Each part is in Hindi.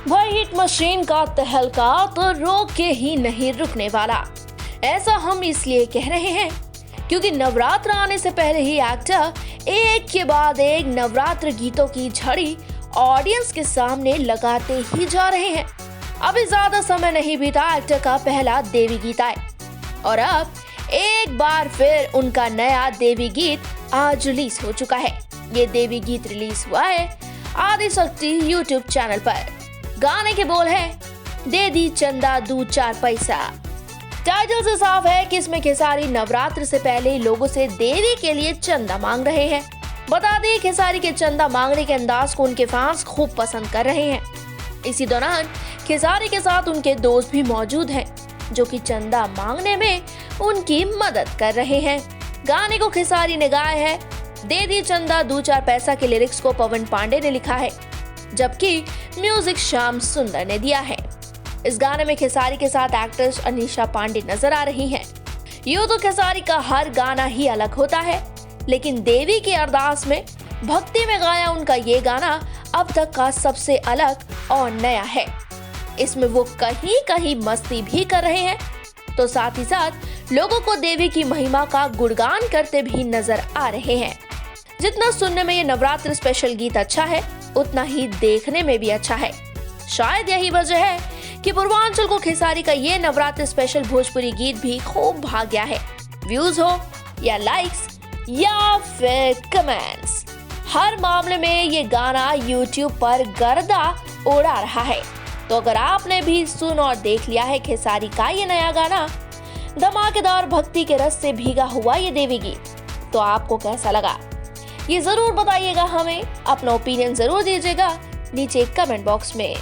वह हिट मशीन का तहलका तो रोक के ही नहीं रुकने वाला। ऐसा हम इसलिए कह रहे हैं क्योंकि नवरात्र आने से पहले ही एक्टर एक के बाद एक नवरात्र गीतों की झड़ी ऑडियंस के सामने लगाते ही जा रहे हैं। अभी ज्यादा समय नहीं बीता एक्टर का पहला देवी गीत आए और अब एक बार फिर उनका नया देवी गीत आज रिलीज हो चुका है। ये देवी गीत रिलीज हुआ है आदिशक्ति यूट्यूब चैनल पर। गाने के बोल है दे दी चंदा दू 4 पैसा। टाइटल से साफ है कि इसमें खेसारी नवरात्र से पहले लोगों से देवी के लिए चंदा मांग रहे हैं। बता दें खेसारी के चंदा मांगने के अंदाज को उनके फैंस खूब पसंद कर रहे हैं। इसी दौरान खेसारी के साथ उनके दोस्त भी मौजूद हैं जो कि चंदा मांगने में उनकी मदद कर रहे हैं। गाने को खेसारी ने गाया है दे दी चंदा दू 4 पैसा के लिरिक्स को पवन पांडे ने लिखा है जबकि म्यूजिक श्याम सुंदर ने दिया है। इस गाने में खेसारी के साथ एक्ट्रेस अनीशा पांडे नजर आ रही हैं। यूं तो खेसारी का हर गाना ही अलग होता है लेकिन देवी की अरदास में भक्ति में गाया उनका ये गाना अब तक का सबसे अलग और नया है। इसमें वो कहीं कहीं मस्ती भी कर रहे हैं तो साथ ही साथ लोगों को देवी की महिमा का गुणगान करते भी नजर आ रहे हैं। जितना सुनने में ये नवरात्र स्पेशल गीत अच्छा है उतना ही देखने में भी अच्छा है। शायद यही वजह है कि पूर्वांचल को खेसारी का ये नवरात्र स्पेशल भोजपुरी गीत भी खूब भाग गया है। व्यूज हो या लाइक्स या फिर कमेंट्स, हर मामले में ये गाना यूट्यूब पर गर्दा उड़ा रहा है। तो अगर आपने भी सुन और देख लिया है खेसारी का ये नया गाना धमाकेदार भक्ति के रस से भीगा हुआ ये देवी गीत, तो आपको कैसा लगा ये जरूर बताइएगा। हमें अपना ओपिनियन जरूर दीजिएगा नीचे कमेंट बॉक्स में।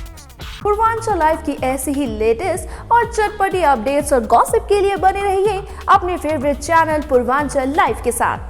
पूर्वांचल लाइव की ऐसी ही लेटेस्ट और चटपटी अपडेट्स और गॉसिप के लिए बने रहिए अपने फेवरेट चैनल पूर्वांचल लाइव के साथ।